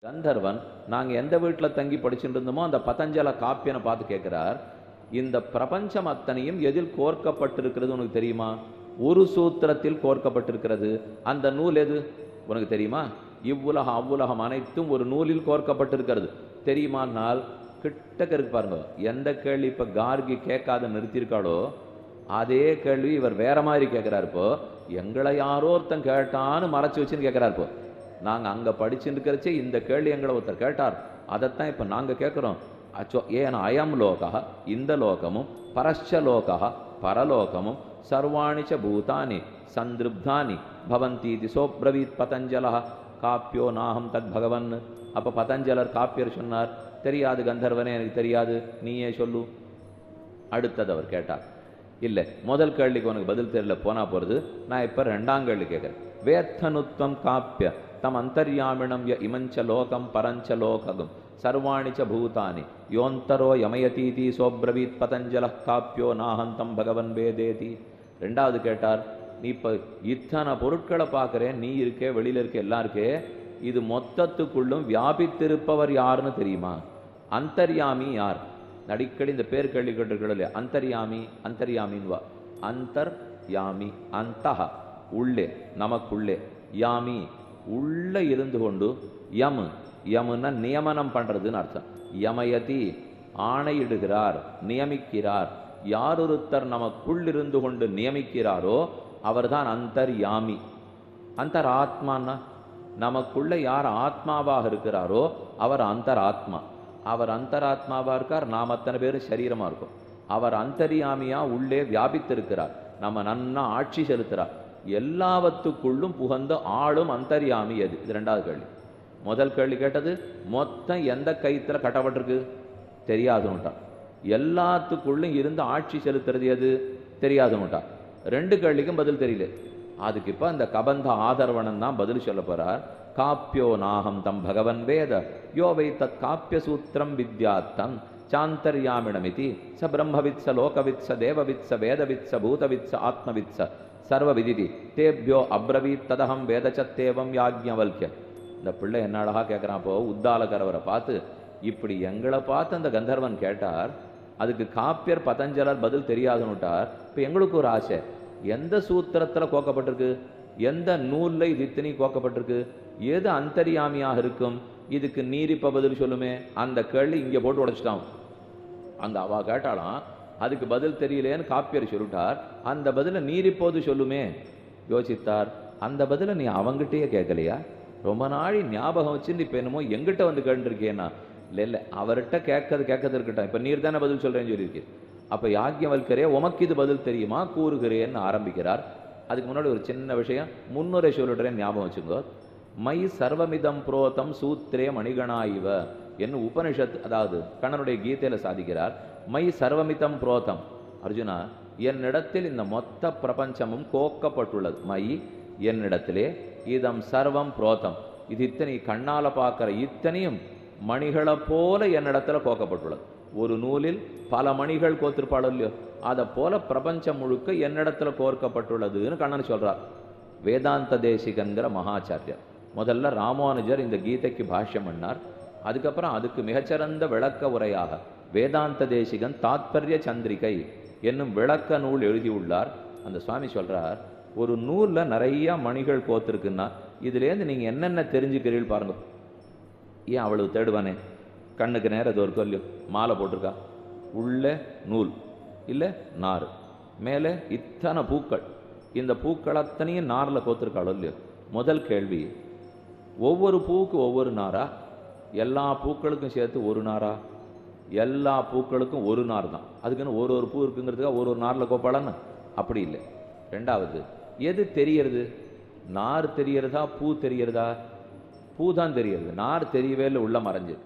கந்தர்வன் நாங்கள் எந்த வீட்டில் தங்கி படிச்சுட்டு இருந்தோமோ அந்த பதஞ்சல காப்பியனை பார்த்து கேட்கிறார், இந்த பிரபஞ்சம் அத்தனையும் எதில் கோர்க்கப்பட்டிருக்கிறது உனக்கு தெரியுமா? ஒரு சூத்திரத்தில் கோர்க்கப்பட்டிருக்கிறது. அந்த நூல் எது உனக்கு தெரியுமா? இவ்வுலகம் அவ்வுலகம் அனைத்தும் ஒரு நூலில் கோர்க்கப்பட்டிருக்கிறது தெரியுமானால் கிட்டக்க இருக்கு பாருங்க. எந்த கேள்வி இப்ப கார்கி கேட்காத நிறுத்தியிருக்காளோ அதே கேள்வி இவர் வேற மாதிரி கேட்கிறார். இப்போ எங்களை யாரோ ஒருத்தன் கேட்டான்னு மறைச்சு வச்சுன்னு கேட்கிறார். இப்போ நாங்கள் அங்கே படிச்சுட்டு இருக்கிறச்சே இந்த கேள்வி எங்களை ஒருத்தர் கேட்டார், அதைத்தான் இப்போ நாங்கள் கேட்குறோம். அச்சோ ஏன்னா அயம் லோகா, இந்த லோகமும் பரஸ்ச லோகா பரலோகமும் சர்வாணிச்ச பூதானி சந்திருப்தானி பவந்தீதி சோப்ரவீத் பதஞ்சலா காப்பியோ நாகம் தத் பகவன். அப்போ பதஞ்சலர் காப்பியர் சொன்னார், தெரியாது கந்தர்வனே, எனக்கு தெரியாது, நீயே சொல்லு. அடுத்தது அவர் கேட்டார், இல்லை முதல் கேள்விக்கு உனக்கு பதில் தெரியல போனா போகிறது, நான் இப்போ ரெண்டாம் கேள்வி கேட்குறேன். வேத்தனுத்வம் காப்பிய தம் அந்தர்யாமிணம் ய இமஞ்ச லோகம் பரஞ்ச லோகம் சர்வாணிச்ச பூதானி யோந்தரோ யமயதீதி சோப்ரவீத் பதஞ்சல காப்பியோ நாஹந்தம் பகவன் வேதேதி. ரெண்டாவது கேட்டார், நீ இப்போ இத்தனை பொருட்களை பார்க்குறேன், நீ இருக்கே வெளியில் இருக்க எல்லாம் இருக்கே, இது மொத்தத்துக்குள்ளும் வியாபித்திருப்பவர் யாருன்னு தெரியுமா? அந்தர்யாமி யார்? அடிக்கடி இந்த பேர் கேள்வி கேட்டிருக்கோம் இல்லையா? அந்தர்யாமி அந்தர்யாமின்வா. அந்தர் யாமி அந்தஹ உள்ளே, நமக்குள்ளே, யாமி உள்ள இருந்து கொண்டு, யம் யமுன்னா நியமனம் பண்றதுன்னு அர்த்தம். யமயதி ஆணையிடுகிறார், நியமிக்கிறார். யார் ஒருத்தர் நமக்குள் இருந்து கொண்டு நியமிக்கிறாரோ அவர்தான் அந்தர்யாமி. அந்தர் ஆத்மான்னா நமக்குள்ள யார் ஆத்மாவாக இருக்கிறாரோ அவர் அந்தராத்மா. அவர் அந்தராத்மாவா இருக்கார், நாம் அத்தனை பேரும் சரீரமா இருக்கும். அவர் அந்தர்யாமியா உள்ளே வியாபித்திருக்கிறார், நம்ம நன்னா ஆட்சி செலுத்துறார். எல்லாவற்றுக்குள்ளும் புகந்த ஆளும் அந்தர்யாமி எது? இது ரெண்டாவது கேள்வி. முதல் கேள்வி கேட்டது மொத்தம் எந்த கயிற்றுல கட்டப்பட்டிருக்கு தெரியாதுன்னுட்டா. எல்லாத்துக்குள்ளும் இருந்து ஆட்சி செலுத்துறது எது தெரியாதுன்னுட்டா. ரெண்டு கேள்விக்கும் பதில் தெரியல. அதுக்கு இப்போ அந்த கபந்த ஆதர்வணன் தான் பதில் சொல்ல போறார். காப்பியோ நாகம் தம் பகவன் வேத யோ வை தத் காப்பிய சூத்திரம் வித்யாத்தம் சாந்தர்யாமிணமிதி ச பிரம்மவித்ஸ லோகவித்ஸ தேவவித்ஸ வேதவித்ஸ பூதவித்ஸ ஆத்மவித்ஸ சர்வ விதிதி தேப்யோ அப்ரவீத் ததகம் வேதச்சத்தேவம் யாக்ஞவல்ய. இந்த பிள்ளை என்ன அழகா கேட்குறான். அப்போ உத்தாலகரவரை பார்த்து இப்படி எங்களை பார்த்து அந்த கந்தர்வன் கேட்டார், அதுக்கு காப்பியர் பதஞ்சலர் பதில் தெரியாதுன்னுட்டார். இப்போ எங்களுக்கு ஒரு ஆசை, எந்த சூத்திரத்தில் கோக்கப்பட்டிருக்கு, எந்த நூலில் இது இத்தனை கோக்கப்பட்டிருக்கு, எது அந்தர்யாமியாக இருக்கும், இதுக்கு நீர் இப்போ பதில் சொல்லுமே. அந்த கேள்வி இங்கே போட்டு உடைச்சிட்டான். அந்த அவா கேட்டாலாம், அதுக்கு பதில் தெரியலேன்னு காப்பியர் சொல்லிட்டார். அந்த பதிலை நீர் இப்போது சொல்லுமே. யோசித்தார், அந்த பதிலை நீ அவங்கிட்டயே கேட்கலையா? ரொம்ப நாளை ஞாபகம் வச்சுன்னு இப்போ என்னமோ எங்கிட்ட வந்து கேட்டுருக்கேன்னா. இல்லை இல்லை, அவர்கிட்ட கேட்கறது இருக்கட்டும், இப்போ நீர் தானே பதில் சொல்கிறேன்னு சொல்லியிருக்கேன். அப்போ யாக்ஞவல்கரே உமக்கு இது பதில் தெரியுமா கூறுகிறேன்னு ஆரம்பிக்கிறார். அதுக்கு முன்னாடி ஒரு சின்ன விஷயம் முன்னுரை சொல்லிடுறேன், ஞாபகம் வச்சுக்கோ. மை சர்வமிதம் புரோதம் சூத்திரே மணிகணாயிவ என்ன உபனிஷத், அதாவது கண்ணனுடைய கீதையில சாதிக்கிறார். மை சர்வமிதம் புரோதம், அர்ஜுனா என்னிடத்தில் இந்த மொத்த பிரபஞ்சமும் கோக்கப்பட்டுள்ளது. மை என்னிடத்திலே இதம் சர்வம் புரோதம், இது இத்தனை கண்ணால பார்க்கிற இத்தனையும் மணிகளை போல என்னிடத்துல கோக்கப்பட்டுள்ளது. ஒரு நூலில் பல மணிகள் கோத்திருப்பாளோ இல்லையோ, அதை போல பிரபஞ்சம் முழுக்க என்னிடத்துல கோர்க்கப்பட்டுள்ளதுன்னு கண்ணன் சொல்றார். வேதாந்த தேசிகன்கிற மகாச்சாரியர் முதல்ல ராமானுஜர் இந்த கீதைக்கு பாஷ்யம் பண்ணார். அதுக்கப்புறம் அதுக்கு மிகச்சிறந்த விளக்க உரையாக வேதாந்த தேசிகன் தாத்பரிய சந்திரிகை என்னும் விளக்க நூல் எழுதியுள்ளார். அந்த சுவாமி சொல்றார், ஒரு நூலில் நிறைய மணிகள் கோத்திருக்குன்னா இதுலேருந்து நீங்கள் என்னென்ன தெரிஞ்சுக்கிறீர்கள் பாருங்க. ஏன் அவ்வளவு தேடுவானே? கண்ணுக்கு நேரம் அது ஒரு இல்லையோ, மாலை போட்டிருக்கா, உள்ள நூல் இல்லை நார், மேலே இத்தனை பூக்கள், இந்த பூக்கள் அத்தனையும் நாரில் கோத்திருக்காளோ இல்லையோ. முதல் கேள்வி, ஒவ்வொரு பூவுக்கு ஒவ்வொரு நாரா, எல்லா பூக்களுக்கும் சேர்த்து ஒரு நாரா? எல்லா பூக்களுக்கும் ஒரு நார் தான். அதுக்குன்னு ஒரு ஒரு பூ இருக்குங்கிறதுக்காக ஒரு ஒரு நாரில் கோப்பாளன்னு அப்படி இல்லை. ரெண்டாவது, எது தெரியறது? நார் தெரியறதா பூ தெரியறதா? பூ தான் தெரியறது, நார் தெரியவே இல்லை, உள்ள மறைஞ்சது.